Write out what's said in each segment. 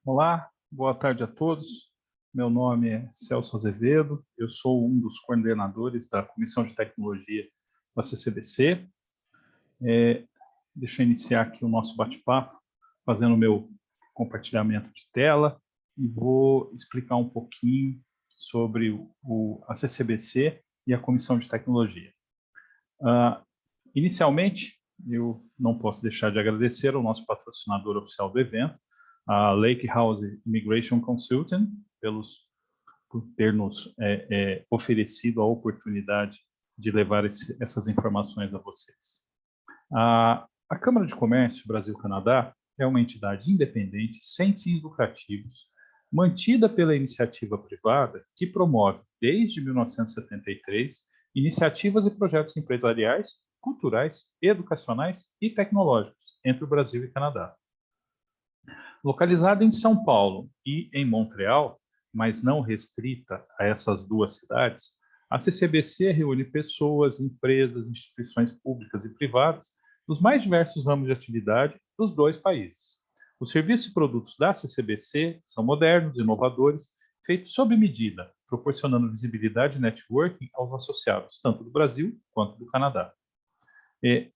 Olá, boa tarde a todos. Meu nome é Celso Azevedo, eu sou um dos coordenadores da Comissão de Tecnologia da CCBC. Deixa eu iniciar aqui o nosso bate-papo, fazendo o meu compartilhamento de tela e vou explicar um pouquinho sobre a CCBC e a Comissão de Tecnologia. Inicialmente, eu não posso deixar de agradecer ao nosso patrocinador oficial do evento, a Lake House Immigration Consulting, por ter nos oferecido a oportunidade de levar essas informações a vocês. A Câmara de Comércio Brasil-Canadá é uma entidade independente, sem fins lucrativos, mantida pela iniciativa privada, que promove, desde 1973, iniciativas e projetos empresariais, culturais, educacionais e tecnológicos entre o Brasil e Canadá. Localizada em São Paulo e em Montreal, mas não restrita a essas duas cidades, a CCBC reúne pessoas, empresas, instituições públicas e privadas dos mais diversos ramos de atividade dos dois países. Os serviços e produtos da CCBC são modernos, inovadores, feitos sob medida, proporcionando visibilidade e networking aos associados, tanto do Brasil quanto do Canadá.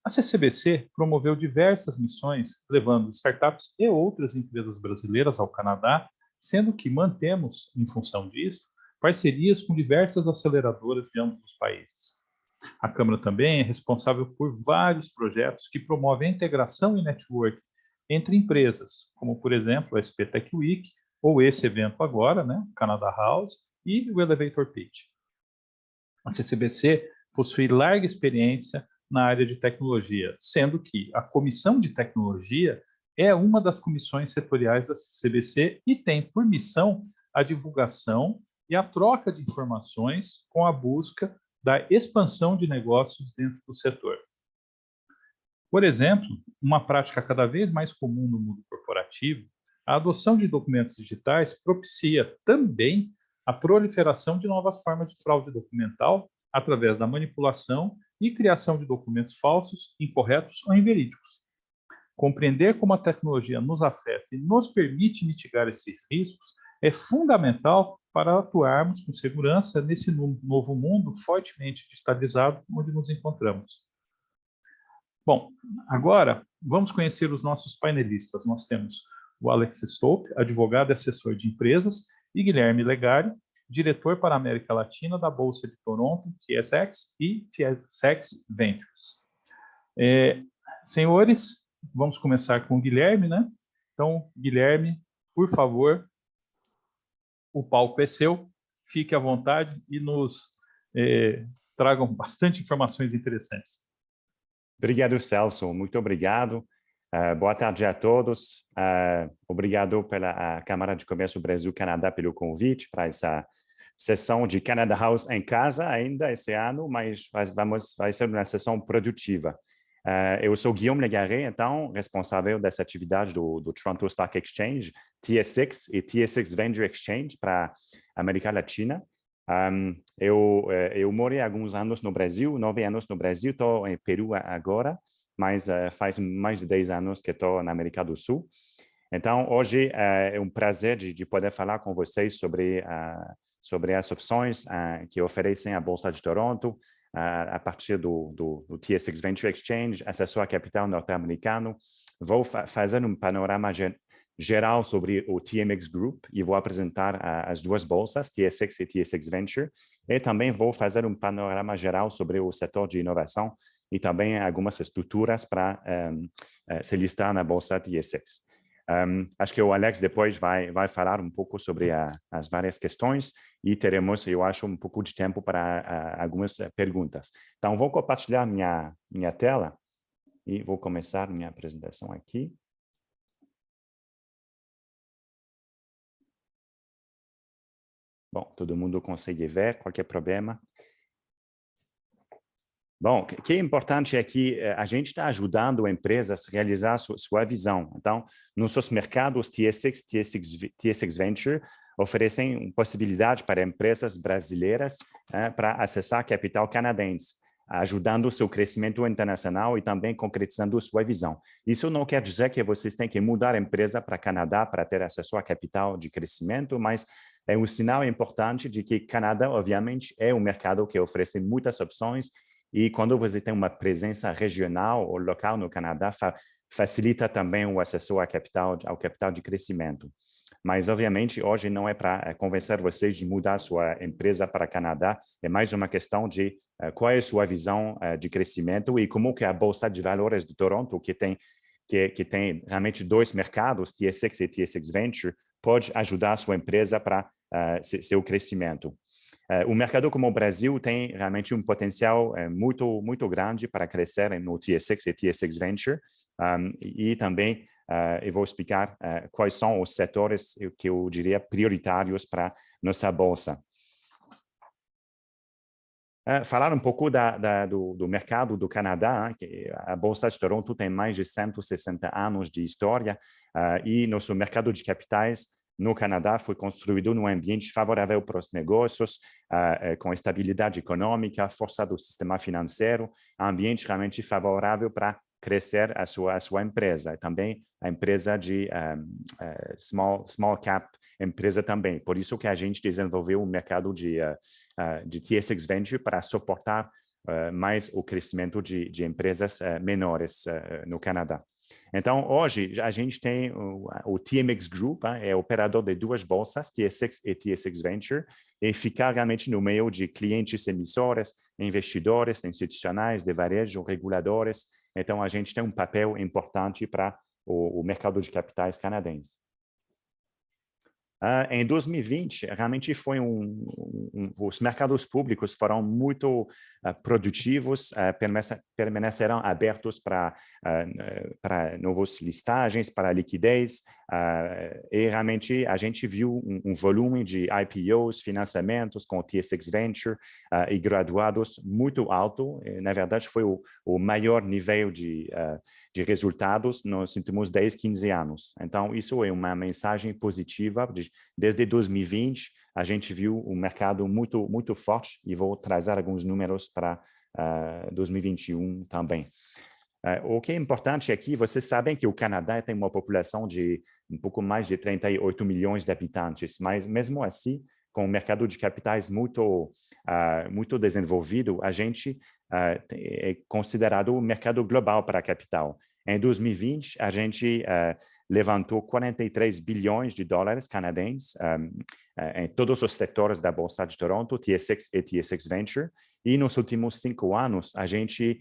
A CCBC promoveu diversas missões, levando startups e outras empresas brasileiras ao Canadá, sendo que mantemos, em função disso, parcerias com diversas aceleradoras de ambos os países. A Câmara também é responsável por vários projetos que promovem a integração e networking entre empresas, como, por exemplo, a SP Tech Week, ou esse evento agora, Canada House, e o Elevator Pitch. A CCBC possui larga experiência na área de tecnologia, sendo que a Comissão de Tecnologia é uma das comissões setoriais da CCBC e tem por missão a divulgação e a troca de informações com a busca da expansão de negócios dentro do setor. Por exemplo, uma prática cada vez mais comum no mundo corporativo, a adoção de documentos digitais propicia também a proliferação de novas formas de fraude documental através da manipulação e criação de documentos falsos, incorretos ou inverídicos. Compreender como a tecnologia nos afeta e nos permite mitigar esses riscos é fundamental para atuarmos com segurança nesse novo mundo fortemente digitalizado onde nos encontramos. Bom, agora vamos conhecer os nossos painelistas. Nós temos o Alex Stolpe, advogado e assessor de empresas, e Guilherme Legari, diretor para a América Latina da Bolsa de Toronto, TSX e TSX Ventures. Senhores, vamos começar com o Guilherme, né? Então, Guilherme, por favor, o palco é seu, fique à vontade e nos tragam bastante informações interessantes. Obrigado, Celso. Muito obrigado. Boa tarde a todos. Obrigado pela Câmara de Comércio Brasil-Canadá pelo convite para essa sessão de Canada House em casa ainda esse ano, mas vai ser uma sessão produtiva. Eu sou Guilherme Legari, então, responsável dessa atividade do Toronto Stock Exchange, TSX e TSX Venture Exchange para a América Latina. Eu morei alguns anos no Brasil, 9 anos no Brasil, estou em Peru agora, mas faz mais de 10 anos que estou na América do Sul. Então, hoje é um prazer de poder falar com vocês sobre as opções que oferecem a Bolsa de Toronto, a partir do TSX Venture Exchange, assessor a capital norte-americano. Vou fazer um panorama geral sobre o TMX Group e vou apresentar as duas bolsas, TSX e TSX Venture, e também vou fazer um panorama geral sobre o setor de inovação e também algumas estruturas para se listar na bolsa TSX. Acho que o Alex depois vai falar um pouco sobre as várias questões e teremos, eu acho, um pouco de tempo para algumas perguntas. Então, vou compartilhar minha tela e vou começar minha apresentação aqui. Bom, todo mundo consegue ver, qualquer problema? Bom, o que é importante é que a gente está ajudando empresas a realizar sua visão. Então, nossos mercados TSX Venture oferecem possibilidade para empresas brasileiras para acessar capital canadense. ajudando o seu crescimento internacional e também concretizando sua visão. Isso não quer dizer que vocês têm que mudar a empresa para o Canadá para ter acesso a capital de crescimento, mas é um sinal importante de que o Canadá, obviamente, é um mercado que oferece muitas opções e quando você tem uma presença regional ou local no Canadá, facilita também o acesso ao capital de crescimento. Mas, obviamente, hoje não é para convencer vocês de mudar sua empresa para o Canadá, é mais uma questão de qual é a sua visão de crescimento e como que a Bolsa de Valores de Toronto, que tem realmente dois mercados, TSX e TSX Venture, pode ajudar a sua empresa para seu crescimento. O mercado como o Brasil tem realmente um potencial muito grande para crescer no TSX e TSX Venture e também eu vou explicar quais são os setores que eu diria prioritários para nossa bolsa. Falar um pouco do mercado do Canadá, que a Bolsa de Toronto tem mais de 160 anos de história e nosso mercado de capitais no Canadá foi construído num ambiente favorável para os negócios, com estabilidade econômica, força do sistema financeiro, ambiente realmente favorável para crescer a sua empresa. Também a empresa de small cap empresa também. Por isso que a gente desenvolveu um mercado de TSX Venture para suportar mais o crescimento de empresas menores no Canadá. Então, hoje, a gente tem o TMX Group, é operador de duas bolsas, TSX e TSX Venture, e fica realmente no meio de clientes emissores, investidores institucionais, de varejo, reguladores. Então, a gente tem um papel importante para o mercado de capitais canadense. Em 2020, realmente foi os mercados públicos foram muito produtivos, permanecerão abertos para novas listagens, para liquidez, e realmente a gente viu um volume de IPOs, financiamentos com TSX Venture e graduados muito alto. Na verdade, foi o maior nível de resultados nos últimos 10, 15 anos. Então, isso é uma mensagem positiva. Desde 2020, a gente viu um mercado muito forte e vou trazer alguns números para 2021 também. O que é importante aqui, vocês sabem que o Canadá tem uma população de um pouco mais de 38 milhões de habitantes, mas mesmo assim, com o mercado de capitais muito desenvolvido, a gente é considerado um mercado global para capital. Em 2020, a gente levantou 43 bilhões de dólares canadenses em todos os setores da Bolsa de Toronto, TSX e TSX Venture, e nos últimos 5 anos, a gente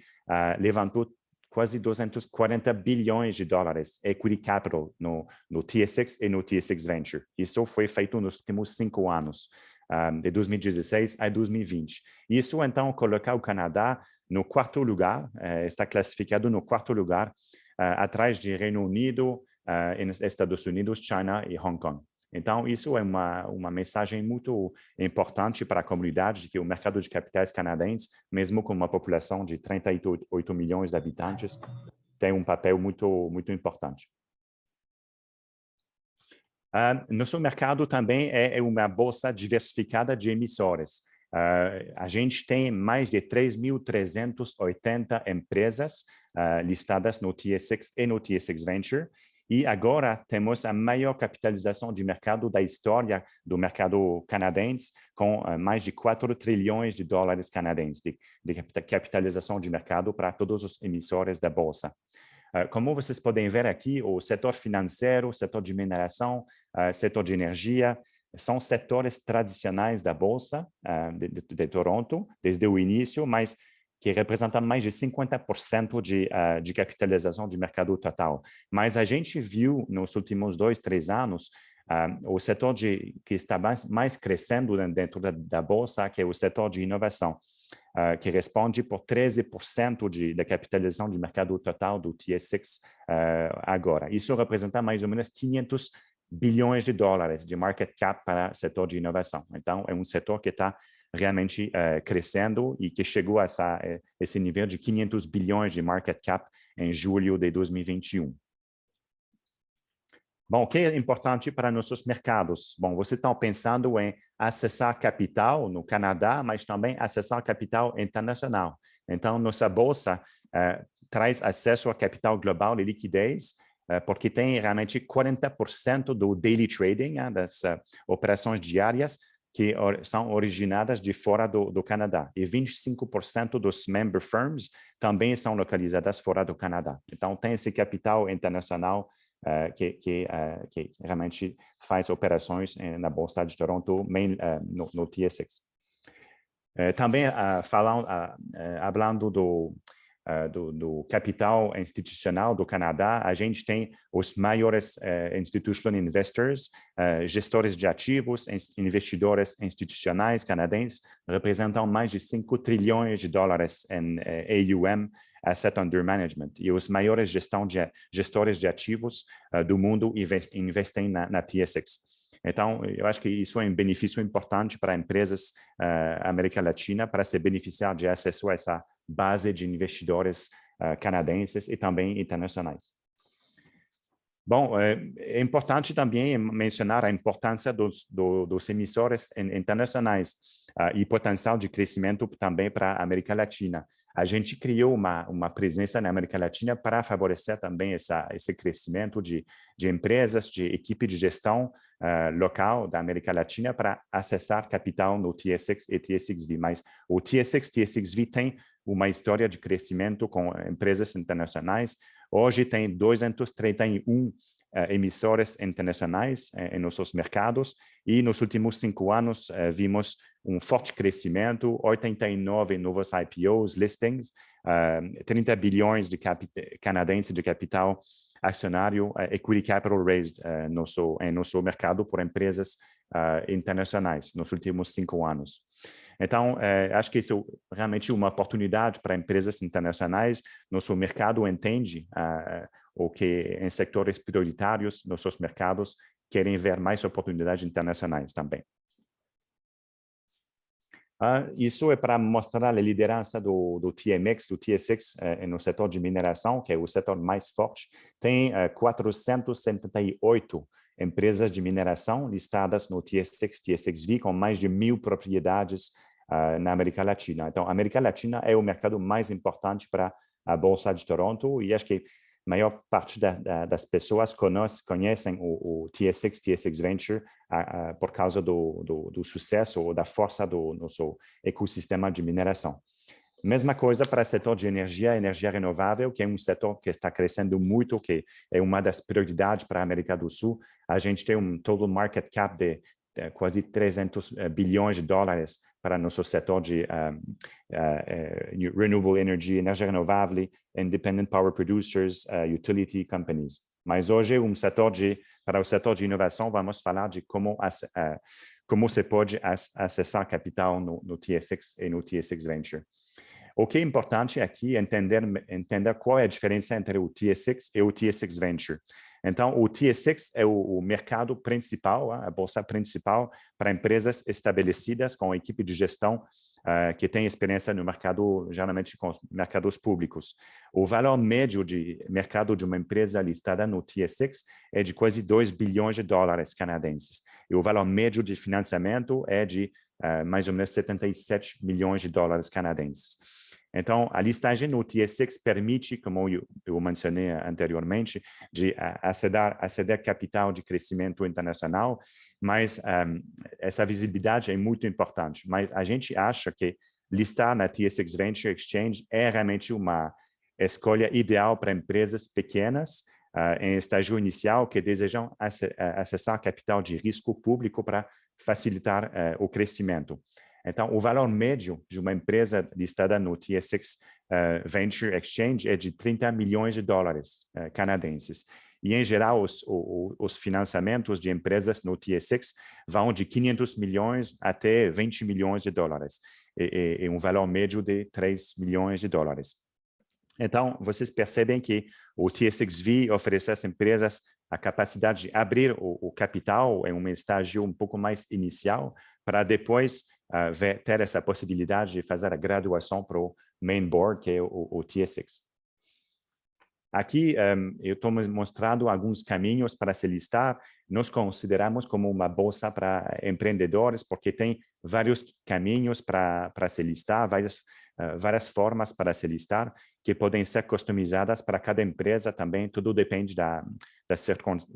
levantou quase 240 bilhões de dólares equity capital no TSX e no TSX Venture. Isso foi feito nos últimos 5 anos, de 2016 a 2020. Isso, então, coloca o Canadá no quarto lugar, está classificado no quarto lugar, atrás de Reino Unido, Estados Unidos, China e Hong Kong. Então, isso é uma mensagem muito importante para a comunidade de que o mercado de capitais canadense, mesmo com uma população de 38 milhões de habitantes, tem um papel muito importante. Nosso mercado também é uma bolsa diversificada de emissores. A gente tem mais de 3.380 empresas listadas no TSX e no TSX Venture, e agora temos a maior capitalização de mercado da história do mercado canadense, com mais de 4 trilhões de dólares canadenses de capitalização de mercado para todos os emissores da bolsa. Como vocês podem ver aqui, o setor financeiro, setor de mineração, setor de energia, são setores tradicionais da Bolsa de Toronto, desde o início, mas que representam mais de 50% de capitalização de mercado total. Mas a gente viu nos últimos 2, 3 anos o setor que está mais crescendo dentro da Bolsa, que é o setor de inovação, que responde por 13% da capitalização de mercado total do TSX agora. Isso representa mais ou menos 500 bilhões de dólares de market cap para o setor de inovação. Então, é um setor que está realmente crescendo e que chegou a esse nível de 500 bilhões de market cap em julho de 2021. Bom, o que é importante para nossos mercados? Bom, você está pensando em acessar capital no Canadá, mas também acessar capital internacional. Então, nossa bolsa traz acesso a capital global e liquidez, porque tem realmente 40% do daily trading, das operações diárias, que são originadas de fora do Canadá. E 25% dos member firms também são localizadas fora do Canadá. Então, tem esse capital internacional que realmente faz operações na Bolsa de Toronto, no TSX. Também falando do capital institucional do Canadá, a gente tem os maiores institutional investors, gestores de ativos, investidores institucionais canadenses, representam mais de 5 trilhões de dólares em AUM, Asset Under Management, e os maiores gestores de ativos do mundo investem na TSX. Então, eu acho que isso é um benefício importante para empresas América Latina para se beneficiar de acesso a essa base de investidores canadenses e também internacionais. Bom, é importante também mencionar a importância dos emissores internacionais e potencial de crescimento também para a América Latina. A gente criou uma presença na América Latina para favorecer também esse crescimento de empresas, de equipe de gestão local da América Latina para acessar capital no TSX e TSXV. Mas o TSX, TSXV tem uma história de crescimento com empresas internacionais. Hoje tem 231 emissores internacionais em nossos mercados e nos últimos 5 anos vimos um forte crescimento, 89 novos IPOs, listings, 30 bilhões canadenses de capital acionário, equity capital raised em nosso mercado por empresas internacionais nos últimos 5 anos. Então, acho que isso é realmente uma oportunidade para empresas internacionais. Nosso mercado entende o que em setores prioritários, nossos mercados querem ver mais oportunidades internacionais também. Isso é para mostrar a liderança do TMX, do TSX, no setor de mineração, que é o setor mais forte. Tem 478 empresas de mineração listadas no TSX, TSXV, com mais de 1.000 propriedades na América Latina. Então, a América Latina é o mercado mais importante para a Bolsa de Toronto e acho que a maior parte das pessoas conhecem o TSX, TSX Venture por causa do sucesso ou da força do nosso ecossistema de mineração. Mesma coisa para o setor de energia renovável, que é um setor que está crescendo muito, que é uma das prioridades para a América do Sul. A gente tem um total market cap de quase 300 bilhões de dólares para nosso setor de renewable energy, energia renovável, independent power producers, utility companies. Mas hoje, para o setor de inovação, vamos falar de como se pode acessar capital no TSX e no TSX Venture. O que é importante aqui é entender qual é a diferença entre o TSX e o TSX Venture. Então, o TSX é o mercado principal, a bolsa principal para empresas estabelecidas com equipe de gestão que tem experiência no mercado, geralmente com mercados públicos. O valor médio de mercado de uma empresa listada no TSX é de quase 2 bilhões de dólares canadenses. E o valor médio de financiamento é de mais ou menos 77 milhões de dólares canadenses. Então, a listagem no TSX permite, como eu mencionei anteriormente, de aceder capital de crescimento internacional, mas essa visibilidade é muito importante. Mas a gente acha que listar na TSX Venture Exchange é realmente uma escolha ideal para empresas pequenas em estágio inicial que desejam acessar capital de risco público para facilitar o crescimento. Então, o valor médio de uma empresa listada no TSX Venture Exchange é de 30 milhões de dólares canadenses. E, em geral, os financiamentos de empresas no TSX vão de 500 milhões até 20 milhões de dólares. E um valor médio de 3 milhões de dólares. Então, vocês percebem que o TSXV oferece às empresas a capacidade de abrir o capital em um estágio um pouco mais inicial, para depois ter essa possibilidade de fazer a graduação para o main board, que é o TSX. Aqui eu estou mostrando alguns caminhos para se listar. Nós consideramos como uma bolsa para empreendedores, porque tem vários caminhos para se listar, várias formas para se listar, que podem ser customizadas para cada empresa também, tudo depende das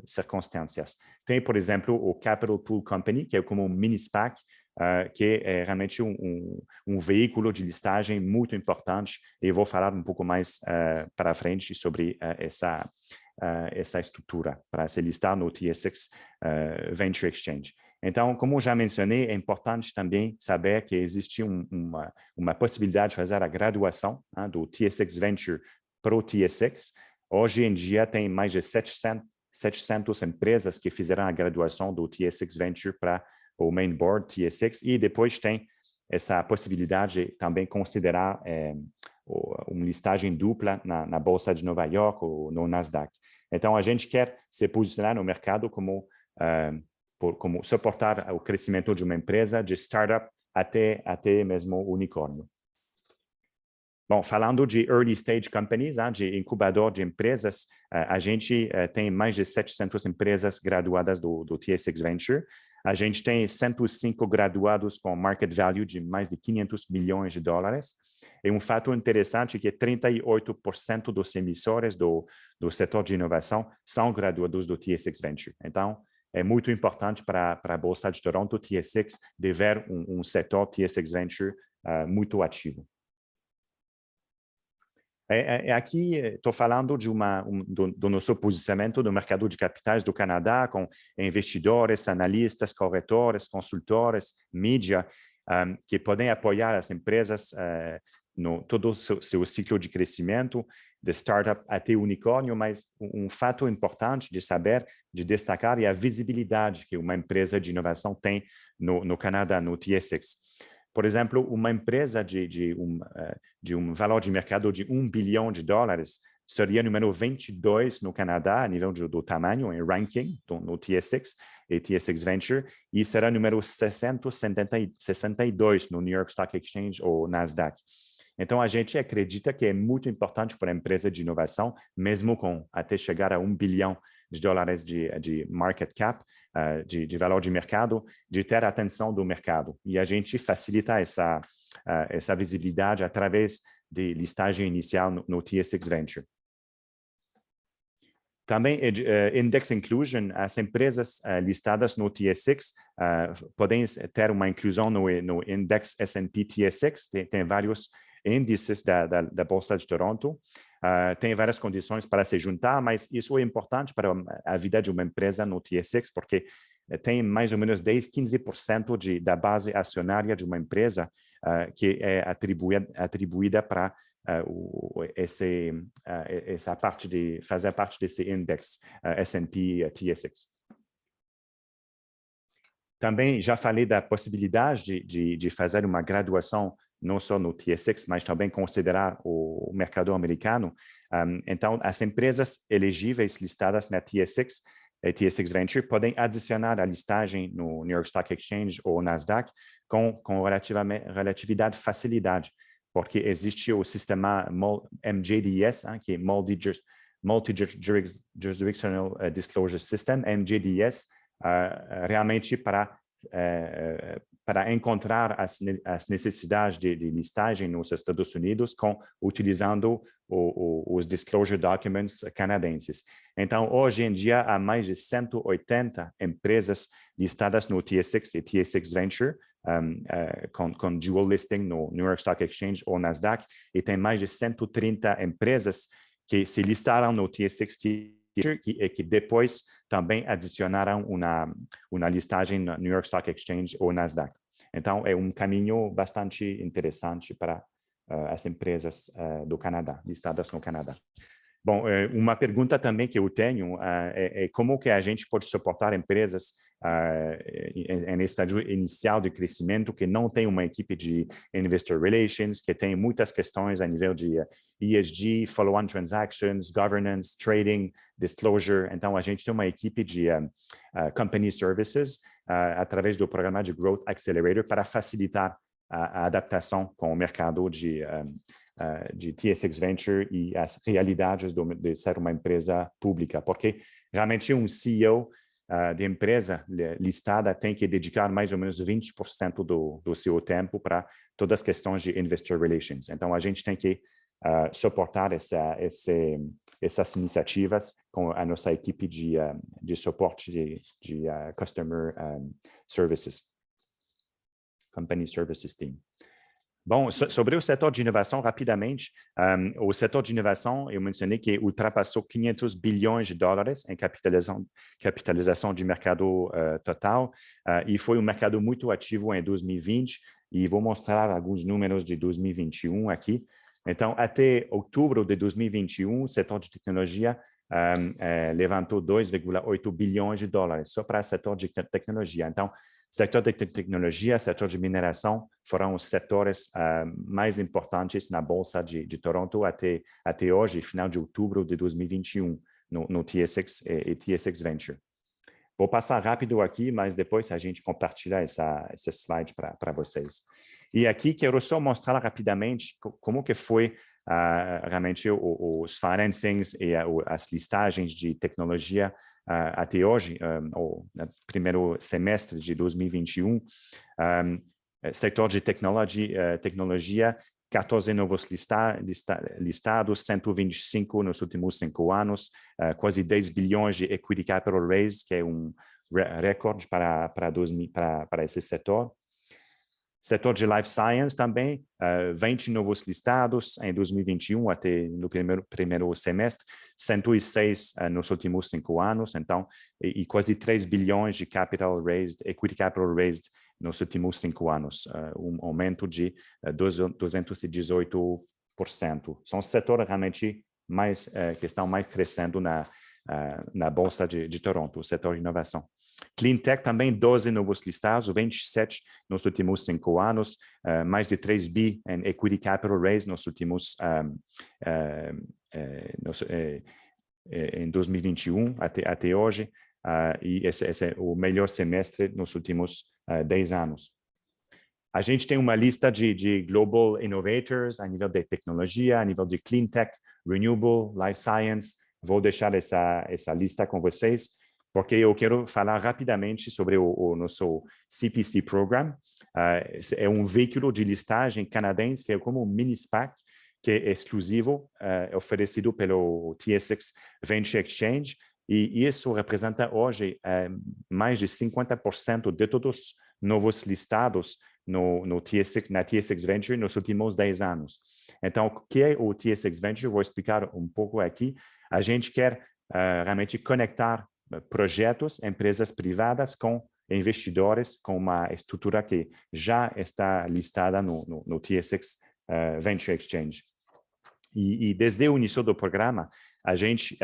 circunstâncias. Tem, por exemplo, o Capital Pool Company, que é como um mini SPAC, que é realmente um veículo de listagem muito importante, e eu vou falar um pouco mais para frente sobre essa estrutura para se listar no TSX Venture Exchange. Então, como já mencionei, é importante também saber que existe uma possibilidade de fazer a graduação do TSX Venture para o TSX. Hoje em dia, tem mais de 700 empresas que fizeram a graduação do TSX Venture para o Main Board TSX, e depois tem essa possibilidade de também considerar uma listagem dupla na Bolsa de Nova York ou no Nasdaq. Então, a gente quer se posicionar no mercado como suportar o crescimento de uma empresa, de startup até mesmo unicórnio. Bom, falando de early stage companies, de incubador de empresas, a gente tem mais de 700 empresas graduadas do TSX Venture. A gente tem 105 graduados com market value de mais de 500 milhões de dólares. E um fato interessante é que 38% dos emissores do setor de inovação são graduados do TSX Venture. Então, é muito importante para a Bolsa de Toronto, TSX, de ver um setor TSX Venture muito ativo. Aqui estou falando do nosso posicionamento no mercado de capitais do Canadá, com investidores, analistas, corretores, consultores, mídia, que podem apoiar as empresas no todo o seu ciclo de crescimento, de startup até unicórnio, mas um fato importante de saber, de destacar, é a visibilidade que uma empresa de inovação tem no Canadá, no TSX. Por exemplo, uma empresa de um valor de mercado de $1 bilhão seria número 22 no Canadá, a nível do tamanho, em ranking, no TSX e TSX Venture, e será número 662 no New York Stock Exchange ou Nasdaq. Então, a gente acredita que é muito importante para a empresa de inovação, mesmo até chegar a $1 bilhão de market cap, de valor de mercado, de ter a atenção do mercado. E a gente facilita essa visibilidade através de listagem inicial no TSX Venture. Também, Index Inclusion, as empresas listadas no TSX podem ter uma inclusão no Index S&P TSX, tem vários índices da Bolsa de Toronto. Tem várias condições para se juntar, mas isso é importante para a vida de uma empresa no TSX, porque tem mais ou menos 10-15% da base acionária de uma empresa que é atribuída para essa parte de fazer parte desse index S&P TSX. Também já falei da possibilidade de fazer uma graduação não só no TSX, mas também considerar o mercado americano. Então, as empresas elegíveis listadas na TSX Venture podem adicionar a listagem no New York Stock Exchange ou Nasdaq com relatividade facilidade, porque existe o sistema MJDS, que é Multi-Jurisdictional Disclosure System, MJDS, realmente para encontrar as necessidades de listagem nos Estados Unidos utilizando os disclosure documents canadenses. Então, hoje em dia, há mais de 180 empresas listadas no TSX e TSX Venture, com dual listing no New York Stock Exchange ou Nasdaq, e tem mais de 130 empresas que se listaram no TSX e que depois também adicionaram uma listagem no New York Stock Exchange ou Nasdaq. Então, é um caminho bastante interessante para as empresas do Canadá, listadas no Canadá. Bom, uma pergunta também que eu tenho é como que a gente pode suportar empresas em estágio inicial de crescimento que não tem uma equipe de Investor Relations, que tem muitas questões a nível de ESG, follow-on transactions, governance, trading, disclosure. Então, a gente tem uma equipe de Company Services através do programa de Growth Accelerator para facilitar a adaptação com o mercado de TSX Venture e as realidades de ser uma empresa pública, porque realmente um CEO de empresa listada tem que dedicar mais ou menos 20% do seu tempo para todas as questões de investor relations. Então, a gente tem que suportar essas iniciativas com a nossa equipe de suporte de Customer Services, Company Services Team. Bom, sobre o setor de inovação, rapidamente, o setor de inovação, eu mencionei que ultrapassou 500 bilhões de dólares em capitalização de mercado total, e foi um mercado muito ativo em 2020, e vou mostrar alguns números de 2021 aqui. Então, até outubro de 2021, o setor de tecnologia levantou 2,8 bilhões de dólares só para o setor de tecnologia. Então, setor de tecnologia, setor de mineração foram os setores mais importantes na Bolsa de Toronto até hoje, final de outubro de 2021, no TSX e TSX Venture. Vou passar rápido aqui, mas depois a gente compartilha esse slide para vocês. E aqui quero só mostrar rapidamente como que foi realmente os financings e as listagens de tecnologia até hoje, ou no primeiro semestre de 2021, setor de tecnologia, 14 novos listados, 125 nos últimos 5 anos, quase 10 bilhões de equity capital raise, que é um recorde para esse setor. Setor de Life Science também, 20 novos listados em 2021 até no primeiro semestre, 106 nos últimos 5 anos, então, e quase 3 bilhões de capital raised, equity capital raised nos últimos 5 anos, um aumento de 218%. São setores realmente que estão mais crescendo na Bolsa de Toronto, o setor de inovação. Clean Tech também, 12 novos listados, 27 nos últimos 5 anos, mais de 3 bi em equity capital raise nos últimos, em 2021 até hoje, e esse é o melhor semestre nos últimos 10 anos. A gente tem uma lista de Global Innovators a nível de tecnologia, a nível de Clean Tech, Renewable, Life Science. Vou deixar essa lista com vocês, porque eu quero falar rapidamente sobre o nosso CPC Program. É um veículo de listagem canadense, que é como um mini-SPAC, que é exclusivo, oferecido pelo TSX Venture Exchange, e isso representa hoje mais de 50% de todos os novos listados na TSX Venture nos últimos 10 anos. Então, o que é o TSX Venture? Vou explicar um pouco aqui. A gente quer realmente conectar projetos, empresas privadas com investidores, com uma estrutura que já está listada no TSX Venture Exchange. E desde o início do programa, a gente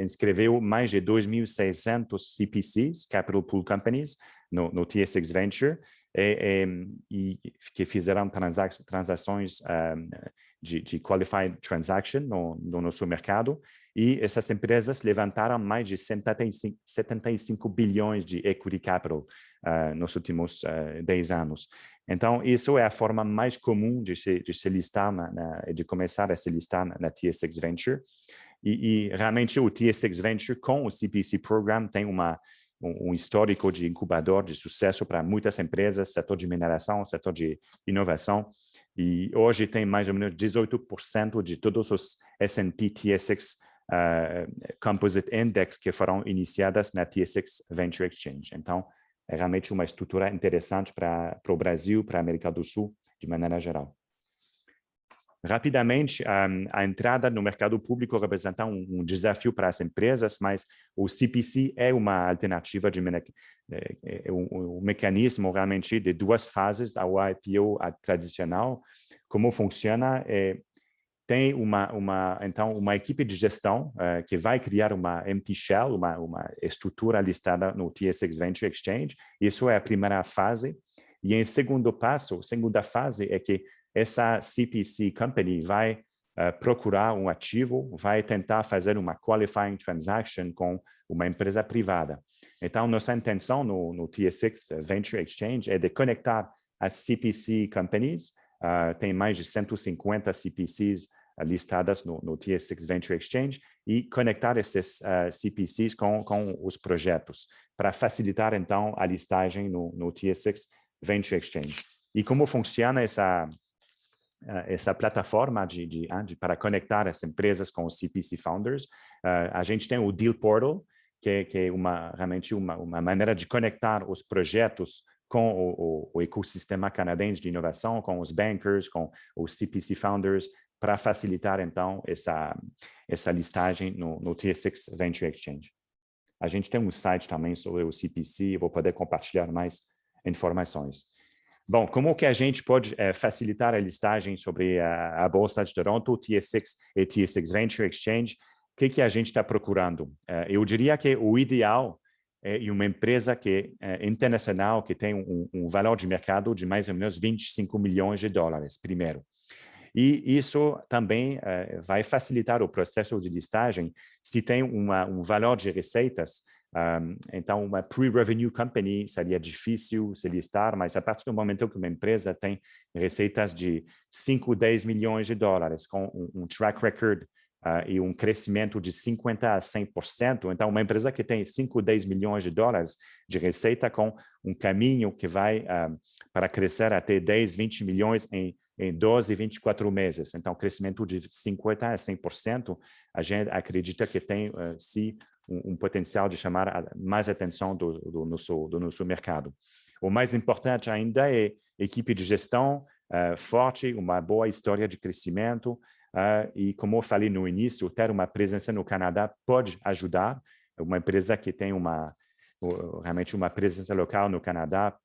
inscreveu mais de 2.600 CPCs, Capital Pool Companies, no TSX Venture, e que fizeram transações de Qualified Transaction no nosso mercado, e essas empresas levantaram mais de 75 bilhões de equity capital nos últimos 10 anos. Então, isso é a forma mais comum de se listar, de começar a se listar na TSX Venture. E realmente o TSX Venture com o CPC Program tem um histórico de incubador de sucesso para muitas empresas, setor de mineração, setor de inovação. E hoje tem mais ou menos 18% de todos os S&P TSX Composite Index que foram iniciadas na TSX Venture Exchange. Então, é realmente uma estrutura interessante para o Brasil, para a América do Sul, de maneira geral. Rapidamente, a entrada no mercado público representa um desafio para as empresas, mas o CPC é uma alternativa um mecanismo realmente de 2 fases ao IPO tradicional. Como funciona? Tem então uma equipe de gestão que vai criar uma empty shell, uma estrutura listada no TSX Venture Exchange. Isso é a primeira fase. E em segunda fase é que essa CPC Company vai procurar um ativo, vai tentar fazer uma qualifying transaction com uma empresa privada. Então, nossa intenção no TSX Venture Exchange é de conectar as CPC companies, tem mais de 150 CPCs listadas no TSX Venture Exchange, e conectar esses CPCs com os projetos, para facilitar, então, a listagem no TSX Venture Exchange. E como funciona essa plataforma para conectar as empresas com os CPC Founders? A gente tem o Deal Portal, que é realmente uma maneira de conectar os projetos com o ecossistema canadense de inovação, com os bankers, com os CPC Founders, para facilitar, então, essa listagem no TSX Venture Exchange. A gente tem um site também sobre o CPC, vou poder compartilhar mais informações. Bom, como que a gente pode facilitar a listagem sobre a Bolsa de Toronto, TSX e TSX Venture Exchange? O que a gente está procurando? Eu diria que o ideal é uma empresa que é internacional, que tem um valor de mercado de mais ou menos 25 milhões de dólares, primeiro. E isso também vai facilitar o processo de listagem se tem um valor de receitas. Então, uma pre-revenue company seria difícil se listar, mas a partir do momento que uma empresa tem receitas de 5, 10 milhões de dólares, com um track record e um crescimento de 50% a 100%, então uma empresa que tem 5, 10 milhões de dólares de receita com um caminho que vai para crescer até 10, 20 milhões em 12, 24 meses. Então, crescimento de 50% a 100%, a gente acredita que tem, sim, um potencial de chamar mais atenção do nosso mercado. O mais importante ainda é equipe de gestão forte, uma boa história de crescimento, e, como eu falei no início, ter uma presença no Canadá pode ajudar. Uma empresa que tem realmente uma presença local no Canadá,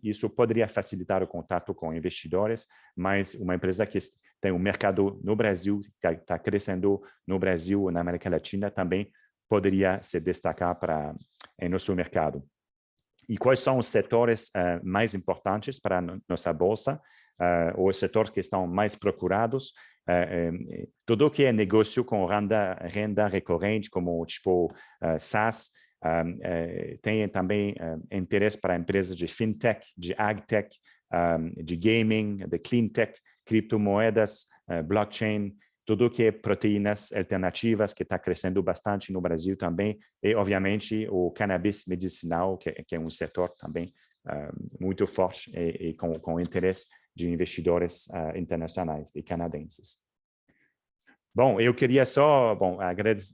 isso poderia facilitar o contato com investidores, mas uma empresa que tem um mercado no Brasil, que está crescendo no Brasil, na América Latina, também poderia se destacar em nosso mercado. E quais são os setores mais importantes para a nossa bolsa? Os setores que estão mais procurados? Tudo que é negócio com renda recorrente, como tipo SaaS, tem também interesse para empresas de fintech, de agtech, de gaming, de cleantech, criptomoedas, blockchain, tudo que é proteínas alternativas, que está crescendo bastante no Brasil também, e, obviamente, o cannabis medicinal, que é um setor também muito forte e com interesse de investidores internacionais e canadenses. Bom, eu queria só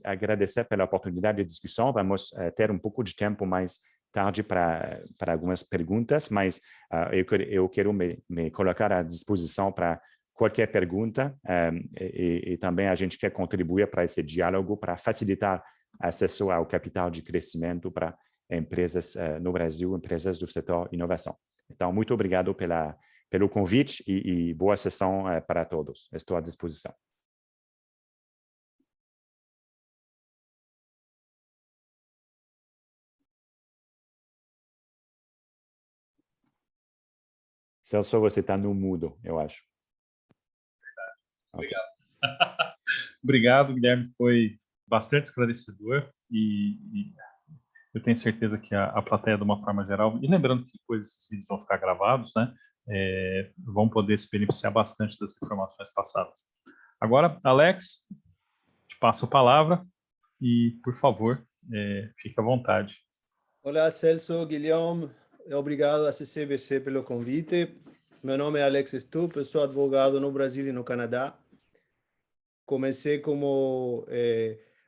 agradecer pela oportunidade de discussão. Vamos ter um pouco de tempo mais tarde para algumas perguntas, mas eu quero me colocar à disposição para qualquer pergunta, e também a gente quer contribuir para esse diálogo, para facilitar acesso ao capital de crescimento para empresas no Brasil, empresas do setor inovação. Então, muito obrigado pelo convite e boa sessão para todos. Estou à disposição. Celso, você está no mudo, eu acho. Obrigado. Okay. Obrigado, Guilherme. Foi bastante esclarecedor e eu tenho certeza que a plateia, de uma forma geral, e lembrando que depois esses vídeos vão ficar gravados, né, vão poder se beneficiar bastante das informações passadas. Agora, Alex, te passo a palavra e, por favor, fique à vontade. Olá, Celso, Guilherme. Obrigado à CCBC pelo convite. Meu nome é Alex Stup, eu sou advogado no Brasil e no Canadá. Comecei como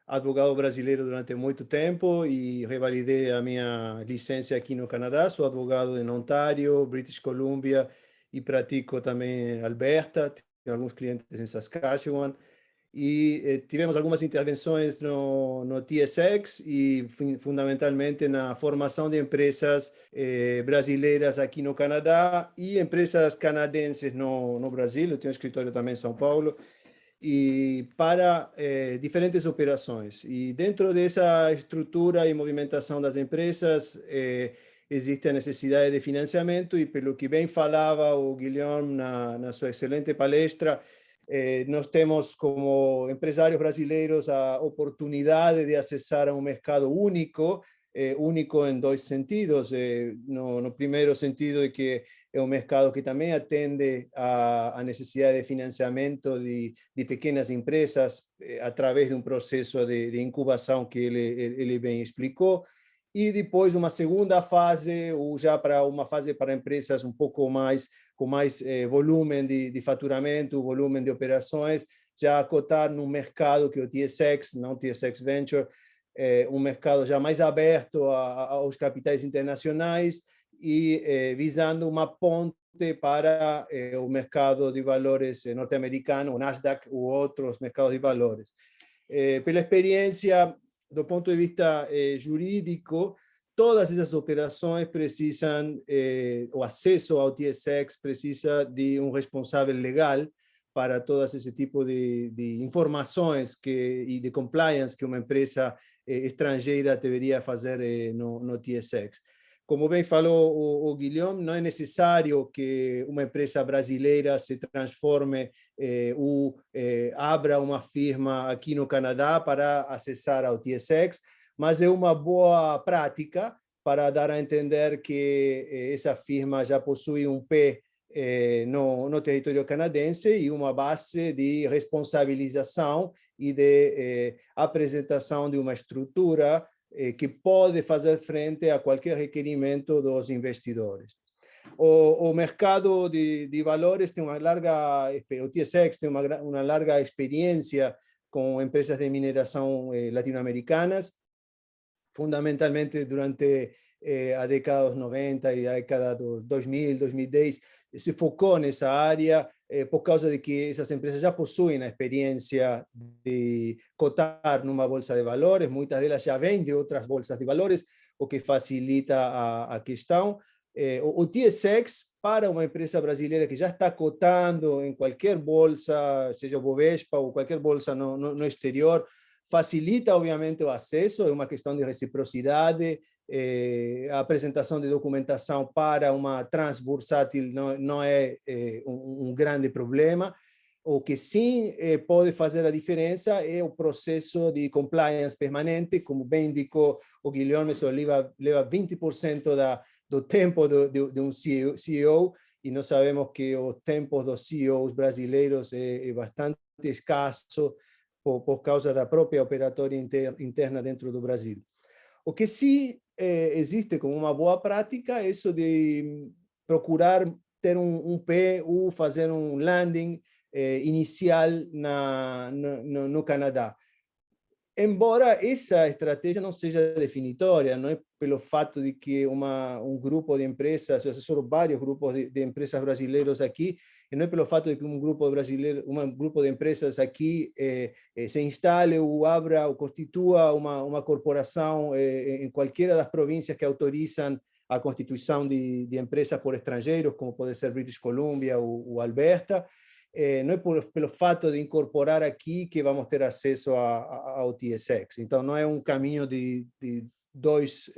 advogado brasileiro durante muito tempo e revalidei a minha licença aqui no Canadá. Sou advogado em Ontário, British Columbia e pratico também em Alberta. Tenho alguns clientes em Saskatchewan. E tivemos algumas intervenções no TSX e fundamentalmente na formação de empresas brasileiras aqui no Canadá e empresas canadenses no Brasil. Eu tenho um escritório também em São Paulo, e para diferentes operações. E dentro dessa estrutura e movimentação das empresas, existe a necessidade de financiamento, e pelo que bem falava o Guilherme na sua excelente palestra, Nós temos, como empresários brasileiros, a oportunidade de acessar a um mercado único, único em dois sentidos. No primeiro sentido é que é um mercado que também atende à necessidade de financiamento de pequenas empresas através de um processo de incubação que ele bem explicou. E depois uma segunda fase, ou já para uma fase para empresas um pouco mais, com mais volume de faturamento, volume de operações, já cotar no mercado que é o TSX, não TSX Venture, um mercado já mais aberto aos capitais internacionais e visando uma ponte para o mercado de valores norte-americano, o Nasdaq ou outros mercados de valores. Pela experiência, do ponto de vista jurídico, todas essas operações precisam, o acesso ao TSX precisa de um responsável legal para todas esse tipo de informações e de compliance que uma empresa estrangeira deveria fazer no TSX. Como bem falou o Guilherme, não é necessário que uma empresa brasileira se transforme ou abra uma firma aqui no Canadá para acessar ao TSX, mas é uma boa prática para dar a entender que essa firma já possui um pé no território canadense e uma base de responsabilização e de apresentação de uma estrutura que pode fazer frente a qualquer requerimento dos investidores. O mercado de valores tem uma larga, o TSX tem uma larga experiência com empresas de mineração latino-americanas, fundamentalmente durante a década dos 90 e a década dos 2000, 2010, se focou nessa área por causa de que essas empresas já possuem a experiência de cotar numa bolsa de valores, muitas delas já vêm de outras bolsas de valores, o que facilita a questão. O TSX, para uma empresa brasileira que já está cotando em qualquer bolsa, seja o Bovespa ou qualquer bolsa no exterior, facilita, obviamente, o acesso, é uma questão de reciprocidade, a apresentação de documentação para uma transbursátil não é um grande problema. O que sim pode fazer a diferença é o processo de compliance permanente, como bem indicou o Guilherme, isso leva 20% do tempo de um CEO, e nós sabemos que o tempo dos CEOs brasileiros é bastante escasso por causa da própria operatória interna dentro do Brasil. O que sim existe como uma boa prática é isso de procurar ter um pé ou fazer um landing inicial no Canadá. Embora essa estratégia não seja definitória, não é pelo fato de que um grupo de empresas, eu assessoro vários grupos de empresas brasileiros aqui, e não é pelo fato de que um grupo de empresas aqui se instale ou abra ou constitua uma corporação em qualquer das províncias que autorizam a constituição de empresas por estrangeiros, como pode ser British Columbia ou Alberta. Não é pelo fato de incorporar aqui que vamos ter acesso ao TSX. Então, não é um caminho de dois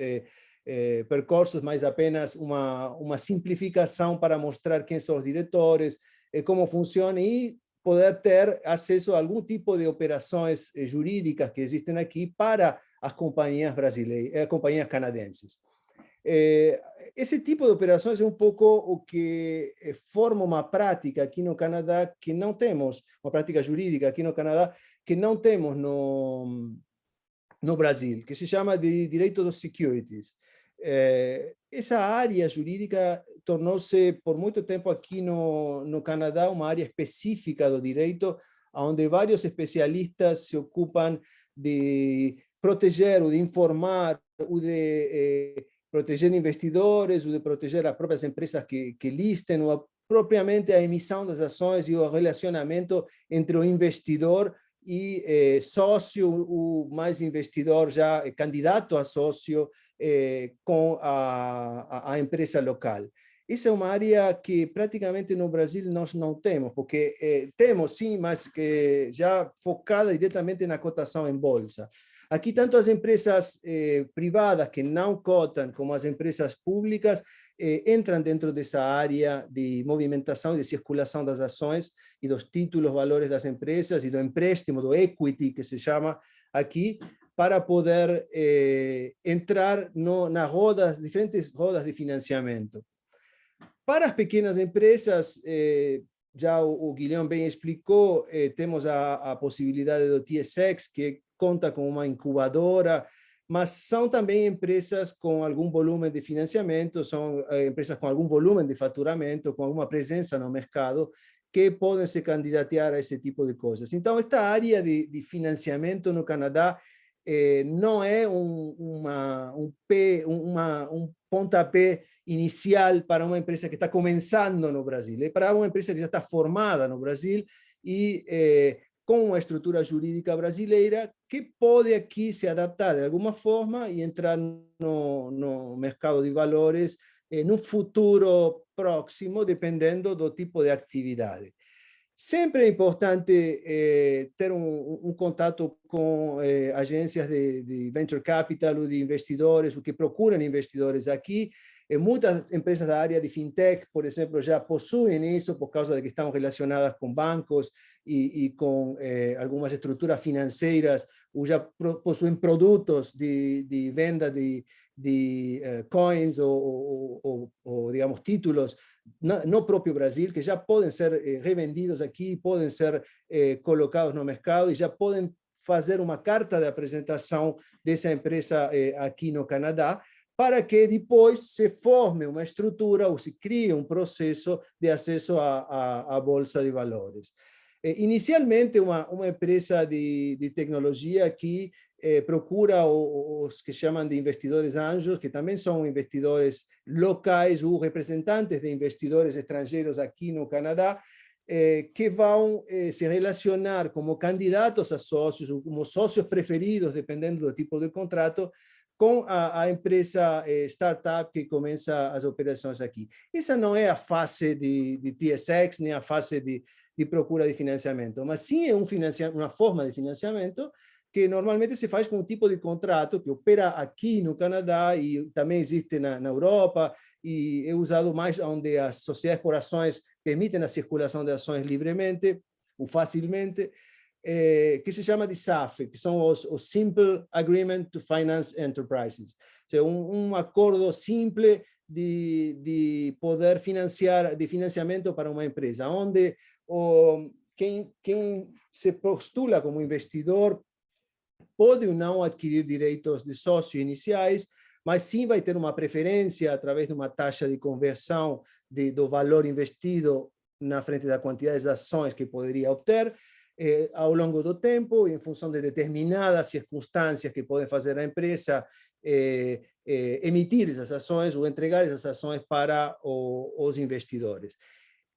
percursos, mas apenas uma simplificação para mostrar quem são os diretores, como funciona e poder ter acesso a algum tipo de operações jurídicas que existem aqui para as companhias brasileiras, companhias canadenses. Esse tipo de operações é um pouco o que forma uma prática aqui no Canadá que não temos, uma prática jurídica aqui no Canadá que não temos no Brasil, que se chama de direito dos securities. Essa área jurídica tornou-se por muito tempo aqui no Canadá uma área específica do direito, onde vários especialistas se ocupam de proteger ou de informar ou de proteger investidores, ou de proteger as próprias empresas que listem, ou propriamente a emissão das ações e o relacionamento entre o investidor e sócio, o mais investidor já candidato a sócio com a empresa local. Essa é uma área que praticamente no Brasil nós não temos, porque temos sim, mas que já focada diretamente na cotação em bolsa. Aqui, tanto as empresas privadas que não cotam, como as empresas públicas, entram dentro dessa área de movimentação e de circulação das ações e dos títulos, valores das empresas e do empréstimo, do equity, que se chama aqui, para poder entrar nas rodas, diferentes rodas de financiamento. Para as pequenas empresas, já o Guilherme bem explicou, temos a possibilidade do TSX, que conta com uma incubadora, mas são também empresas com algum volume de financiamento, são empresas com algum volume de faturamento, com alguma presença no mercado, que podem se candidatar a esse tipo de coisas. Então, esta área de financiamento no Canadá não é um pontapé inicial para uma empresa que está começando no Brasil, é para uma empresa que já está formada no Brasil e com uma estrutura jurídica brasileira que pode aqui se adaptar de alguma forma e entrar no mercado de valores no futuro próximo, dependendo do tipo de atividade. Sempre é importante ter um contato com agências de venture capital ou de investidores, o que procuram investidores aqui. Muitas empresas da área de fintech, por exemplo, já possuem isso por causa de que estão relacionadas com bancos e com algumas estruturas financeiras, ou já possuem produtos de venda de coins ou, digamos, títulos no próprio Brasil, que já podem ser revendidos aqui, podem ser colocados no mercado e já podem fazer uma carta de apresentação dessa empresa aqui no Canadá, para que depois se forme uma estrutura ou se crie um processo de acesso à Bolsa de Valores. Inicialmente, uma empresa de tecnologia que procura os que chamam de investidores anjos, que também são investidores locais ou representantes de investidores estrangeiros aqui no Canadá, que vão se relacionar como candidatos a sócios ou como sócios preferidos, dependendo do tipo de contrato, com a empresa startup que começa as operações aqui. Essa não é a fase de TSX, nem a fase de procura de financiamento, mas sim é uma forma de financiamento que normalmente se faz com um tipo de contrato que opera aqui no Canadá e também existe na Europa e é usado mais onde as sociedades por ações permitem a circulação de ações livremente ou facilmente, que se chama de SAF, que são os Simple Agreement to Finance Enterprises. É um acordo simples de poder financiar, de financiamento para uma empresa, onde quem se postula como investidor pode ou não adquirir direitos de sócio iniciais, mas sim vai ter uma preferência através de uma taxa de conversão do valor investido na frente da quantidade de ações que poderia obter ao longo do tempo, em função de determinadas circunstâncias que podem fazer a empresa emitir essas ações ou entregar essas ações para os investidores.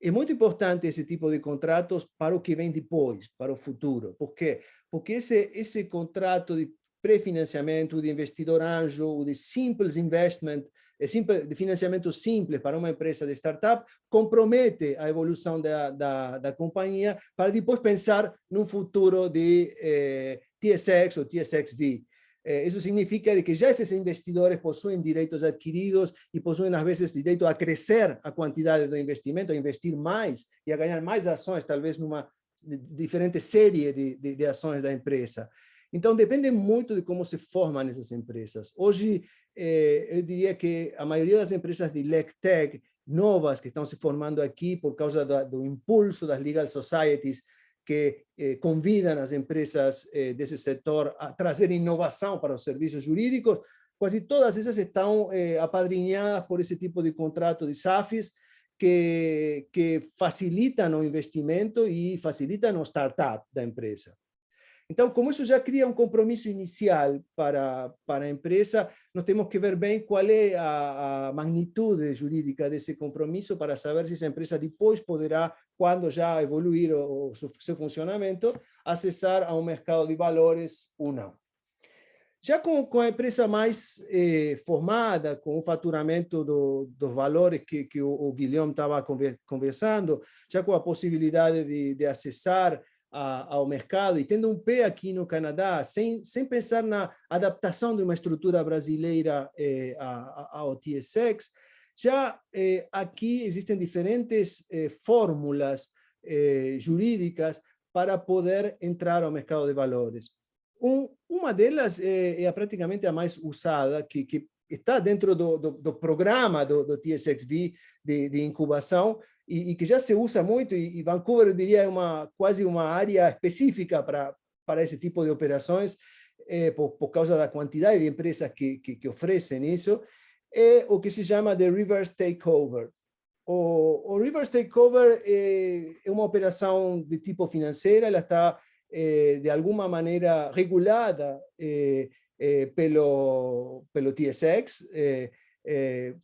É muito importante esse tipo de contratos para o que vem depois, para o futuro. Por quê? Porque esse contrato de pré-financiamento, de investidor anjo, ou de simples investment, de financiamento simples para uma empresa de startup, compromete a evolução da companhia para depois pensar num futuro de TSX ou TSXV. Isso significa que já esses investidores possuem direitos adquiridos e possuem, às vezes, direito a crescer a quantidade do investimento, a investir mais e a ganhar mais ações, talvez numa diferente série de ações da empresa. Então, depende muito de como se formam essas empresas. Hoje, eu diria que a maioria das empresas de LegTech novas que estão se formando aqui por causa do impulso das legal societies que convidam as empresas desse setor a trazer inovação para os serviços jurídicos, quase todas essas estão apadrinhadas por esse tipo de contrato de SAFs que facilitam o investimento e facilitam o startup da empresa. Então, como isso já cria um compromisso inicial para a empresa, nós temos que ver bem qual é a magnitude jurídica desse compromisso para saber se essa empresa depois poderá, quando já evoluir o seu funcionamento, acessar a um mercado de valores ou não. Já com a empresa mais formada, com o faturamento dos valores que o Guilherme estava conversando, já com a possibilidade de acessar ao mercado e tendo um pé aqui no Canadá, sem pensar na adaptação de uma estrutura brasileira ao TSX, já aqui existem diferentes fórmulas jurídicas para poder entrar ao mercado de valores. Uma delas é praticamente a mais usada, que está dentro do programa do TSXV de incubação, e que já se usa muito, e Vancouver, eu diria, é quase uma área específica para esse tipo de operações, por causa da quantidade de empresas que oferecem isso, é o que se chama de reverse takeover. O reverse takeover é uma operação de tipo financeira, ela está, de alguma maneira, regulada pelo TSX,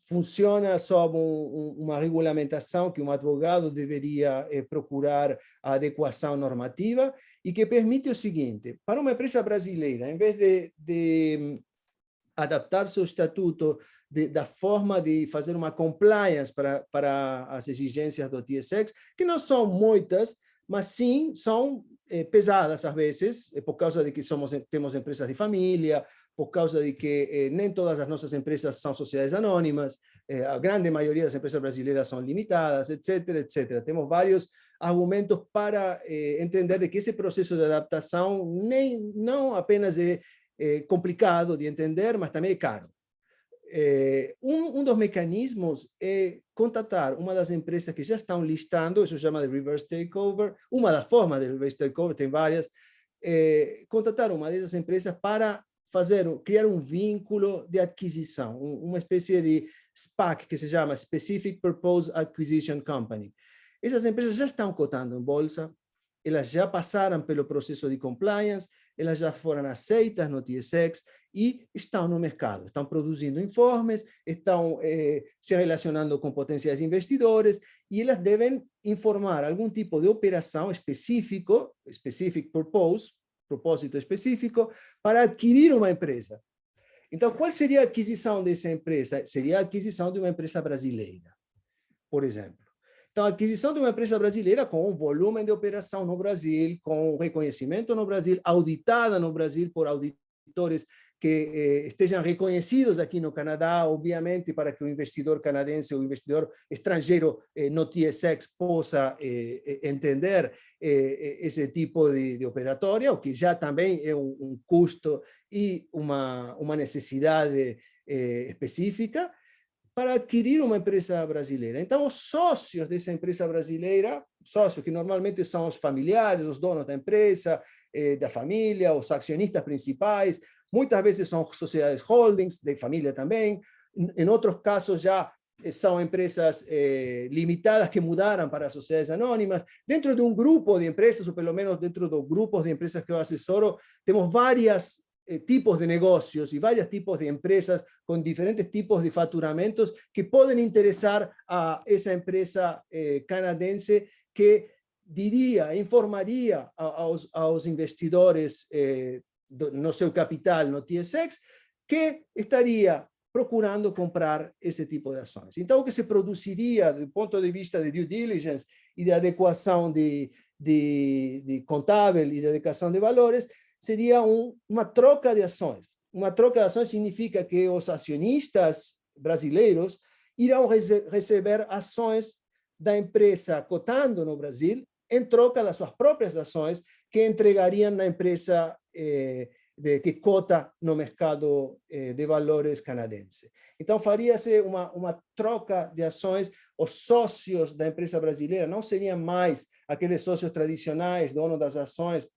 funciona sob uma regulamentação que um advogado deveria procurar a adequação normativa e que permite o seguinte: para uma empresa brasileira, em vez de adaptar seu estatuto da forma de fazer uma compliance para as exigências do TSX, que não são muitas, mas sim são pesadas às vezes, por causa de que temos empresas de família, por causa de que nem todas as nossas empresas são sociedades anônimas, a grande maioria das empresas brasileiras são limitadas, etc., etc. Temos vários argumentos para entender de que esse processo de adaptação não apenas é complicado de entender, mas também é caro. Um dos mecanismos é contatar uma das empresas que já estão listando, isso chama de reverse takeover, uma das formas de reverse takeover, tem várias, contatar uma dessas empresas para criar um vínculo de aquisição, uma espécie de SPAC, que se chama Specific Purpose Acquisition Company. Essas empresas já estão cotando em bolsa, elas já passaram pelo processo de compliance, elas já foram aceitas no TSX e estão no mercado, estão produzindo informes, estão se relacionando com potenciais investidores e elas devem informar algum tipo de operação específico, specific purpose, propósito específico, para adquirir uma empresa. Então, qual seria a aquisição dessa empresa? Seria a aquisição de uma empresa brasileira, por exemplo. Então, a aquisição de uma empresa brasileira com um volume de operação no Brasil, com reconhecimento no Brasil, auditada no Brasil por auditores que estejam reconhecidos aqui no Canadá, obviamente, para que o investidor canadense, o investidor estrangeiro no TSX possa entender esse tipo de operatória, o que já também é um custo e uma necessidade específica, para adquirir uma empresa brasileira. Então, os sócios dessa empresa brasileira, sócios que normalmente são os familiares, os donos da empresa, da família, os acionistas principais, muitas vezes são sociedades holdings, de família também, em outros casos já são empresas limitadas que mudaram para sociedades anônimas. Dentro de um grupo de empresas, ou pelo menos dentro dos grupos de empresas que eu assessoro, temos vários tipos de negócios e vários tipos de empresas com diferentes tipos de faturamentos que podem interessar a essa empresa canadense que informaria aos investidores no seu capital no TSX que estaria procurando comprar esse tipo de ações. Então, o que se produziria do ponto de vista de due diligence e de adequação de contábil e de adequação de valores seria uma troca de ações. Uma troca de ações significa que os acionistas brasileiros irão receber ações da empresa cotando no Brasil em troca das suas próprias ações que entregariam na empresa que cota no mercado de valores canadense. Então, faria-se uma troca de ações. Os sócios da empresa brasileira não seriam mais aqueles sócios tradicionais, donos das ações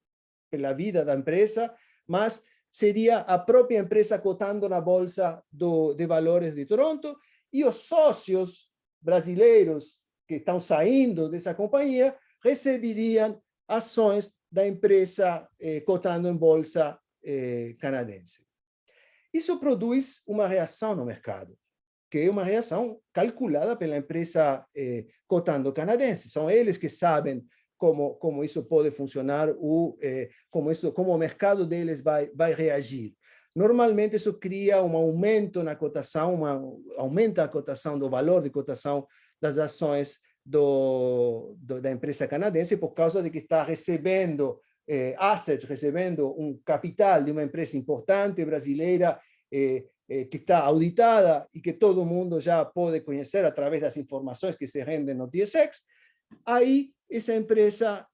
pela vida da empresa, mas seria a própria empresa cotando na Bolsa de Valores de Toronto e os sócios brasileiros que estão saindo dessa companhia receberiam ações da empresa cotando em Bolsa canadense. Isso produz uma reação no mercado, que é uma reação calculada pela empresa cotando canadense. São eles que sabem como isso pode funcionar, como o mercado deles vai reagir. Normalmente, isso cria um aumento na cotação, aumenta a cotação do valor de cotação das ações da empresa canadense, por causa de que está recebendo assets, recebendo um capital de uma empresa importante brasileira, que está auditada e que todo mundo já pode conhecer através das informações que se rendem no TSX. Aí essa empresa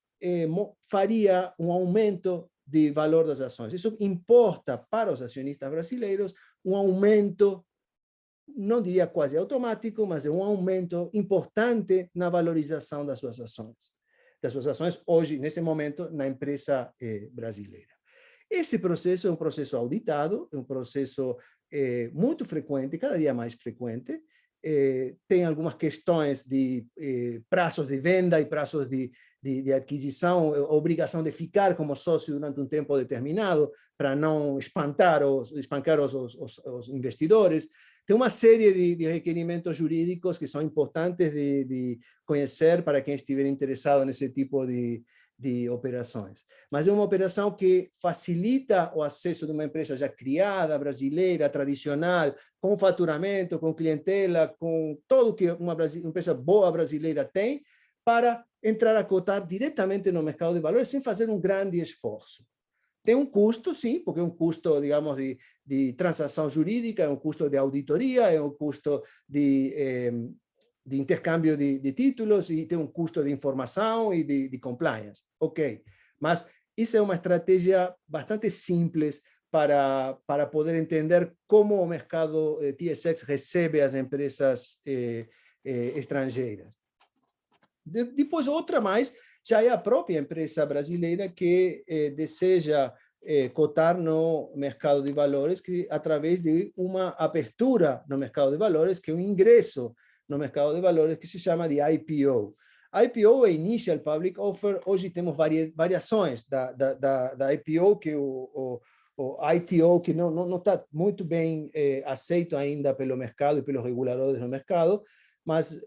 faria um aumento de valor das ações. Isso importa para os acionistas brasileiros um aumento, não diria quase automático, mas é um aumento importante na valorização das suas ações hoje, nesse momento, na empresa brasileira. Esse processo é um processo auditado, é um processo muito frequente, cada dia mais frequente. Tem algumas questões de prazos de venda e prazos de aquisição, obrigação de ficar como sócio durante um tempo determinado, para não espancar os investidores. Tem uma série de requerimentos jurídicos que são importantes de conhecer para quem estiver interessado nesse tipo de operações. Mas é uma operação que facilita o acesso de uma empresa já criada, brasileira, tradicional, com faturamento, com clientela, com tudo que uma empresa boa brasileira tem, para entrar a cotar diretamente no mercado de valores sem fazer um grande esforço. Tem um custo, sim, porque é um custo, digamos, de transação jurídica, é um custo de auditoria, é um custo de intercâmbio de títulos e tem um custo de informação e de compliance. Ok, mas isso é uma estratégia bastante simples para poder entender como o mercado TSX recebe as empresas estrangeiras. Depois, outra mais, já é a própria empresa brasileira que deseja cotar no mercado de valores através de uma abertura no mercado de valores, que é um ingresso no mercado de valores, que se chama de IPO. IPO é Initial Public Offer. Hoje temos variações da IPO, que o ITO, que não está muito bem aceito ainda pelo mercado e pelos reguladores do mercado, mas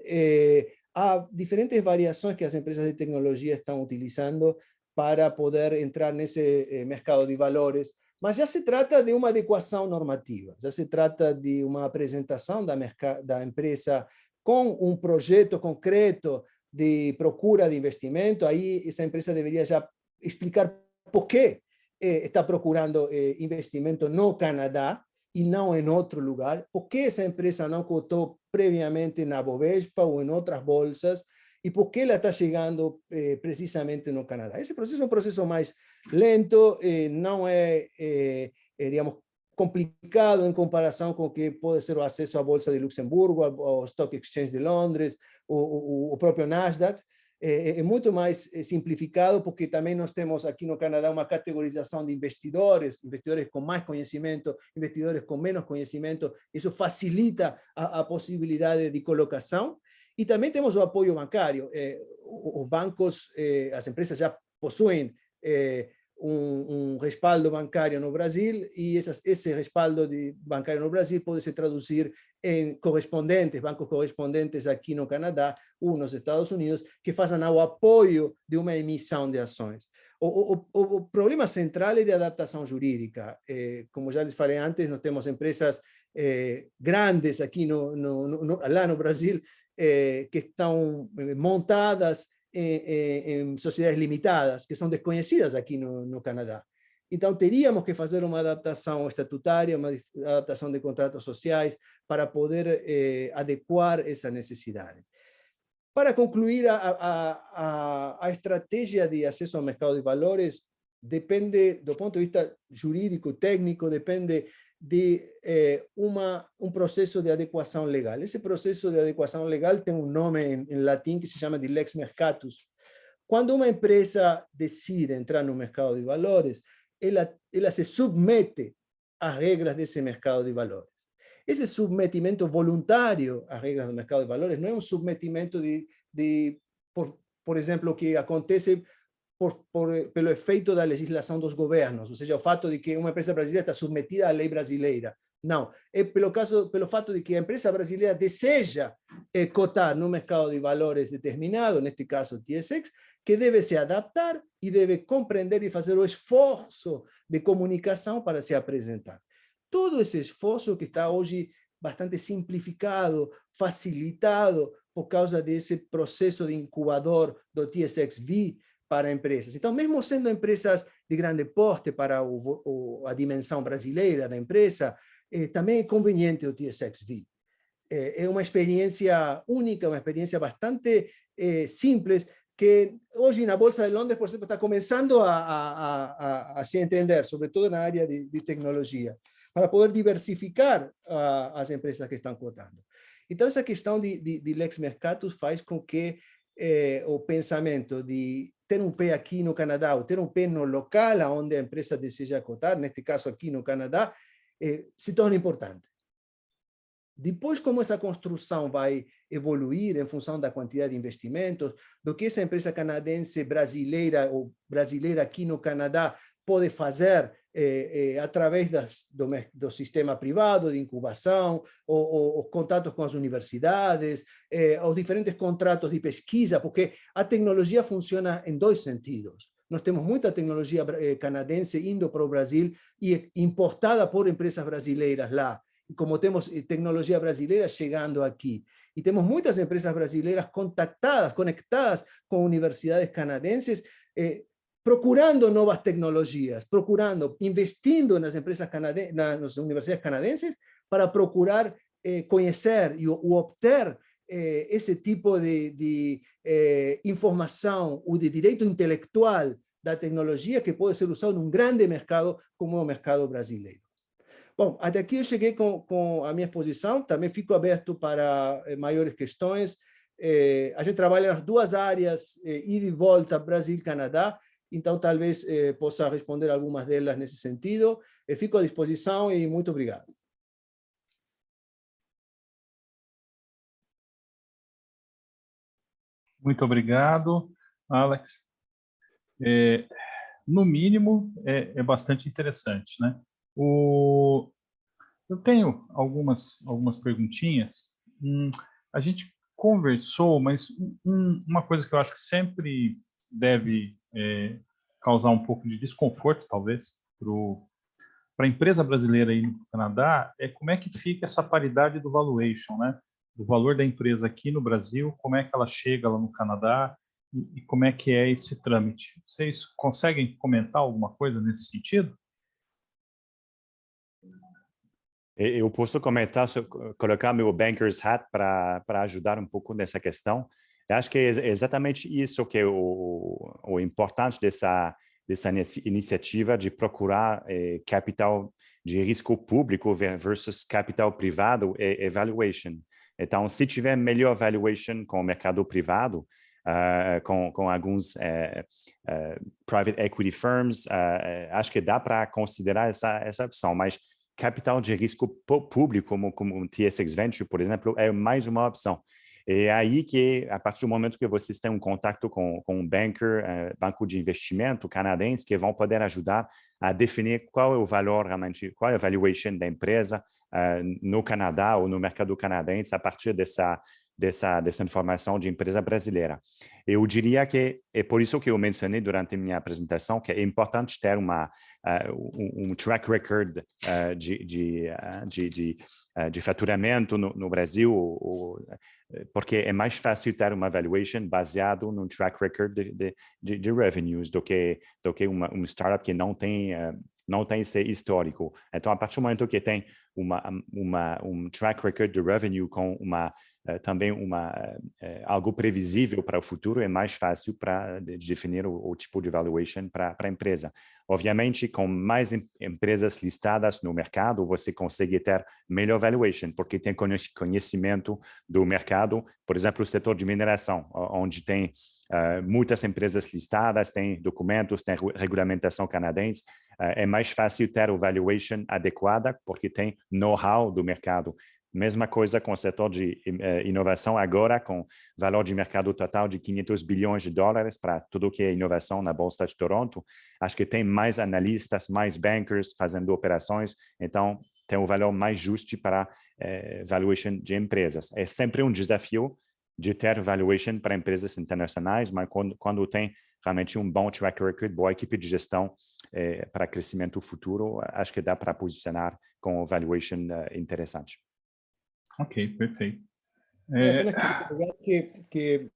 há diferentes variações que as empresas de tecnologia estão utilizando para poder entrar nesse mercado de valores, mas já se trata de uma adequação normativa, já se trata de uma apresentação da empresa com um projeto concreto de procura de investimento. Aí essa empresa deveria já explicar por que está procurando investimento no Canadá e não em outro lugar, por que essa empresa não cotou previamente na Bovespa ou em outras bolsas, e por que ela está chegando precisamente no Canadá. Esse processo é um processo mais lento, não digamos, complicado em comparação com o que pode ser o acesso à Bolsa de Luxemburgo, ao Stock Exchange de Londres, o próprio Nasdaq. É muito mais simplificado, porque também nós temos aqui no Canadá uma categorização de investidores com mais conhecimento, investidores com menos conhecimento. Isso facilita a possibilidade de colocação. E também temos o apoio bancário. Os bancos, as empresas já possuem um respaldo bancário no Brasil, e esse respaldo bancário no Brasil pode se traduzir em bancos correspondentes aqui no Canadá ou nos Estados Unidos, que façam o apoio de uma emissão de ações. O problema central é de adaptação jurídica. Como já lhes falei antes, nós temos empresas grandes aqui lá no Brasil, que estão montadas em sociedades limitadas, que são desconhecidas aqui no Canadá. Então, teríamos que fazer uma adaptação estatutária, uma adaptação de contratos sociais, para poder adequar essa necessidade. Para concluir, a estratégia de acesso ao mercado de valores depende, do ponto de vista jurídico, técnico, depende de um processo de adequação legal. Esse processo de adequação legal tem um nome em latim que se chama de lex mercatus. Quando uma empresa decide entrar no mercado de valores, ela se submete às regras desse mercado de valores. Esse submetimento voluntário às regras do mercado de valores não é um submetimento por exemplo, que acontece pelo efeito da legislação dos governos, ou seja, o fato de que uma empresa brasileira está submetida à lei brasileira. Não, é pelo fato de que a empresa brasileira deseja cotar no mercado de valores determinado, neste caso o TSX, que deve se adaptar e deve compreender e fazer o esforço de comunicação para se apresentar. Todo esse esforço que está hoje bastante simplificado, facilitado por causa desse processo de incubador do TSX-V para empresas. Então, mesmo sendo empresas de grande porte para a dimensão brasileira da empresa, também é conveniente o TSX-V. É uma experiência única, uma experiência bastante simples, que hoje na Bolsa de Londres, por exemplo, está começando a se entender, sobretudo na área de tecnologia, para poder diversificar as empresas que estão cotando. Então, essa questão de Lex Mercatus faz com que o pensamento de ter um pé aqui no Canadá, ou ter um pé no local onde a empresa deseja cotar, neste caso aqui no Canadá, se torna importante. Depois, como essa construção vai evoluir em função da quantidade de investimentos, do que essa empresa canadense brasileira ou brasileira aqui no Canadá pode fazer através do sistema privado de incubação, os contatos com as universidades, os diferentes contratos de pesquisa, porque a tecnologia funciona em dois sentidos. Nós temos muita tecnologia canadense indo para o Brasil e importada por empresas brasileiras lá. E como temos tecnologia brasileira chegando aqui, e temos muitas empresas brasileiras conectadas com universidades canadenses, procurando novas tecnologias, investindo nas empresas canadenses, nas universidades canadenses, para procurar conhecer e obter esse tipo de informação ou de direito intelectual da tecnologia que pode ser usado num grande mercado como é o mercado brasileiro. Bom, até aqui eu cheguei com a minha exposição, também fico aberto para maiores questões. A gente trabalha nas duas áreas, ida e volta, Brasil e Canadá, então talvez possa responder algumas delas nesse sentido. Fico à disposição e muito obrigado. Muito obrigado, Alex. No mínimo, é bastante interessante, né? Eu tenho algumas perguntinhas. A gente conversou, mas uma coisa que eu acho que sempre deve causar um pouco de desconforto, talvez, para a empresa brasileira aí no Canadá, é como é que fica essa paridade do valuation, né? Do valor da empresa aqui no Brasil, como é que ela chega lá no Canadá e como é que é esse trâmite. Vocês conseguem comentar alguma coisa nesse sentido? Eu posso comentar, colocar meu banker's hat para ajudar um pouco nessa questão. Eu acho que é exatamente isso que é o importante dessa iniciativa de procurar capital de risco público versus capital privado e valuation. Então, se tiver melhor valuation com o mercado privado, com alguns private equity firms, acho que dá para considerar essa opção, mas capital de risco público, como o TSX Venture, por exemplo, é mais uma opção. É aí que, a partir do momento que vocês têm um contato com um banco de investimento canadense, que vão poder ajudar a definir qual é o valor realmente, qual é a valuation da empresa no Canadá ou no mercado canadense, a partir dessa informação de empresa brasileira. Eu diria que é por isso que eu mencionei durante a minha apresentação que é importante ter um track record de faturamento no Brasil, porque é mais fácil ter uma valuation baseado num track record de revenues do que uma startup que não tem esse histórico. Então, a partir do momento que tem um track record de revenue com também algo previsível para o futuro, é mais fácil para definir o tipo de valuation para a empresa. Obviamente, com mais empresas listadas no mercado, você consegue ter melhor valuation, porque tem conhecimento do mercado, por exemplo, o setor de mineração, onde tem muitas empresas listadas, tem documentos, tem regulamentação canadense, é mais fácil ter o valuation adequada, porque tem know-how do mercado. Mesma coisa com o setor de inovação agora, com valor de mercado total de 500 bilhões de dólares para tudo que é inovação na Bolsa de Toronto. Acho que tem mais analistas, mais bankers fazendo operações, então tem um valor mais justo para valuation de empresas. É sempre um desafio de ter valuation para empresas internacionais, mas quando tem realmente um bom track record, boa equipe de gestão para crescimento futuro, acho que dá para posicionar com valuation interessante. Ok, perfeito. Eu apenas queria dizer que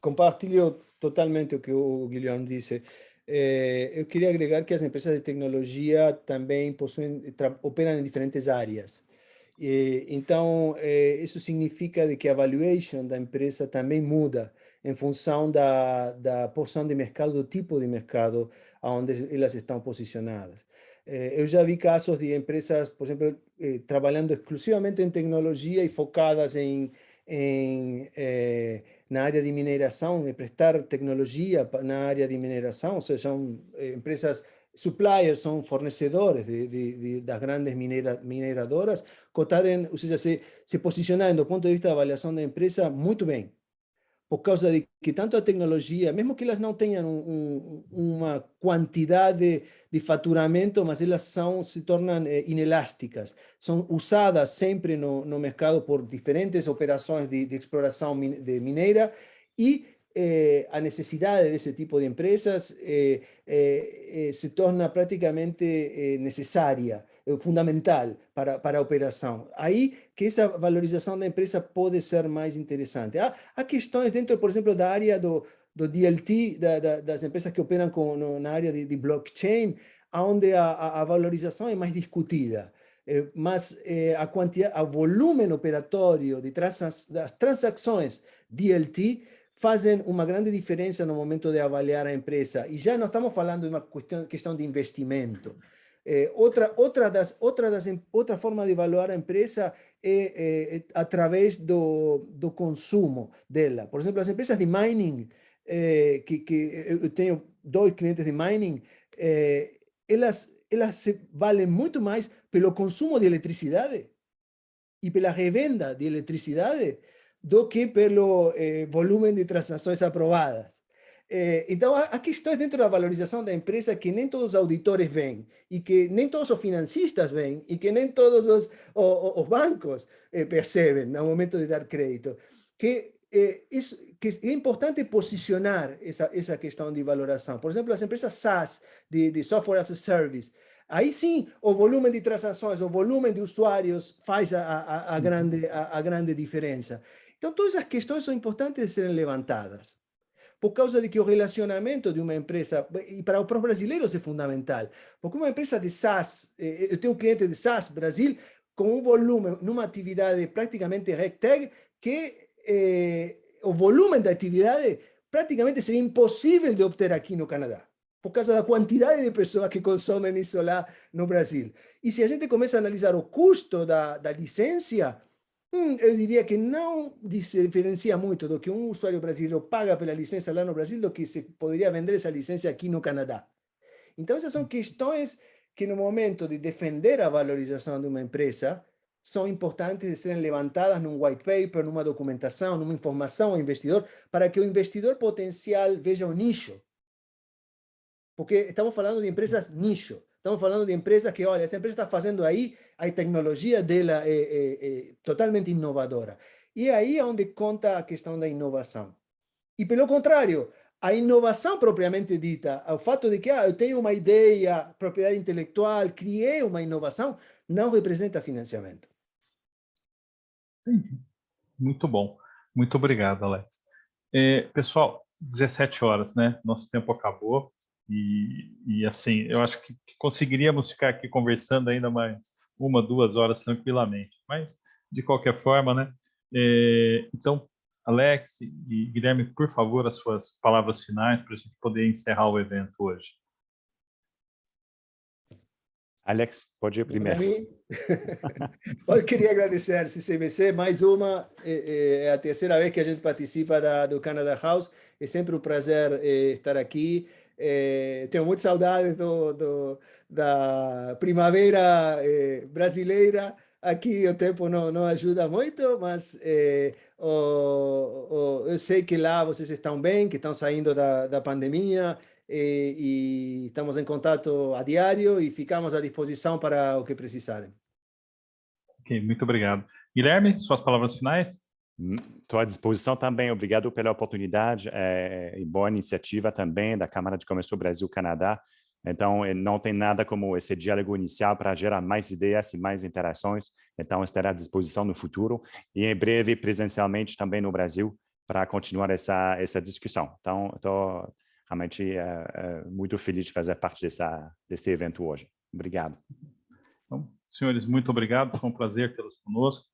compartilho totalmente o que o Guilherme disse. Eu queria agregar que as empresas de tecnologia também operam em diferentes áreas. Então, isso significa de que a valuation da empresa também muda em função da porção de mercado, do tipo de mercado onde elas estão posicionadas. Eu já vi casos de empresas, por exemplo, trabalhando exclusivamente em tecnologia e focadas na área de mineração, em prestar tecnologia na área de mineração, ou seja, são empresas suppliers, são fornecedores das grandes mineradoras, cotarem, ou seja, se posicionarem do ponto de vista da avaliação da empresa muito bem, por causa de que tanto a tecnologia, mesmo que elas não tenham uma quantidade de faturamento, mas elas se tornam inelásticas, são usadas sempre no mercado por diferentes operações de exploração de mineira e a necessidade desse tipo de empresas se torna praticamente necessária, fundamental para a operação. Aí que essa valorização da empresa pode ser mais interessante. Há questões dentro, por exemplo, da área do DLT, das empresas que operam na área de blockchain, onde a valorização é mais discutida. Mas a quantidade, o volume operatório das transações DLT fazem uma grande diferença no momento de avaliar a empresa. E já não estamos falando de uma questão de investimento. Outra forma de avaliar a empresa é através do consumo dela. Por exemplo, as empresas de mining, que eu tenho 2 clientes de mining, elas valem muito mais pelo consumo de eletricidade e pela revenda de eletricidade do que pelo volume de transações aprovadas. Então, há questões dentro da valorização da empresa que nem todos os auditores veem, e que nem todos os financistas veem, e que nem todos os bancos percebem no momento de dar crédito. Que é importante posicionar essa questão de valoração. Por exemplo, as empresas SaaS, de Software as a Service, aí sim, o volume de transações, o volume de usuários faz a grande diferença. Então, todas as questões são importantes de serem levantadas, por causa de que o relacionamento de uma empresa, e para os brasileiros é fundamental, porque uma empresa de SaaS, eu tenho um cliente de SaaS, Brasil, com um volume, numa atividade praticamente RegTech, que o volume da atividade praticamente seria impossível de obter aqui no Canadá, por causa da quantidade de pessoas que consomem isso lá no Brasil. E se a gente começa a analisar o custo da licença, eu diria que não se diferencia muito do que um usuário brasileiro paga pela licença lá no Brasil do que se poderia vender essa licença aqui no Canadá. Então, essas são questões que no momento de defender a valorização de uma empresa são importantes de serem levantadas num white paper, numa documentação, numa informação ao investidor, para que o investidor potencial veja o nicho. Porque estamos falando de empresas nicho. Estamos falando de empresas que, olha, essa empresa está fazendo aí, a tecnologia dela é totalmente inovadora. E é aí onde conta a questão da inovação. E, pelo contrário, a inovação propriamente dita, o fato de que eu tenho uma ideia, propriedade intelectual, criei uma inovação, não representa financiamento. Muito bom. Muito obrigado, Alex. Pessoal, 17 horas, né? Nosso tempo acabou. E assim, eu acho que conseguiríamos ficar aqui conversando ainda mais 1, 2 horas tranquilamente. Mas, de qualquer forma, né? Então, Alex e Guilherme, por favor, as suas palavras finais para a gente poder encerrar o evento hoje. Alex, pode ir primeiro. Eu queria agradecer ao CCBC, mais uma, é a terceira vez que a gente participa do Canada House, é sempre um prazer estar aqui. Tenho muita saudade da primavera brasileira. Aqui o tempo não ajuda muito, mas eu sei que lá vocês estão bem, que estão saindo da pandemia, e estamos em contato a diário e ficamos à disposição para o que precisarem. Ok, muito obrigado. Guilherme, suas palavras finais? Estou à disposição também. Obrigado pela oportunidade e boa iniciativa também da Câmara de Comércio Brasil-Canadá Então, não tem nada como esse diálogo inicial para gerar mais ideias e mais interações. Então, estará à disposição no futuro e em breve presencialmente também no Brasil para continuar essa discussão. Então, estou realmente muito feliz de fazer parte desse evento hoje. Obrigado. Então, senhores, muito obrigado. Foi um prazer tê-los conosco.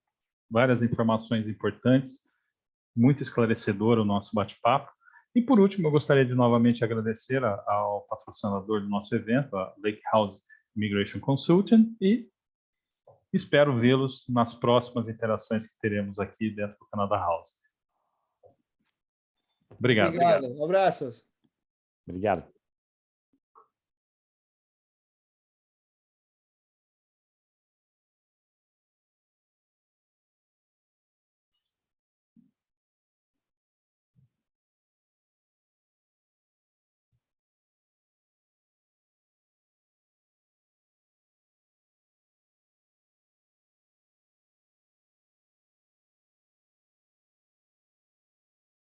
Várias informações importantes, muito esclarecedor o nosso bate-papo. E, por último, eu gostaria de novamente agradecer ao patrocinador do nosso evento, a Lake House Immigration Consulting, e espero vê-los nas próximas interações que teremos aqui dentro do Canada House. Obrigado. Obrigado. Abraços. Obrigado.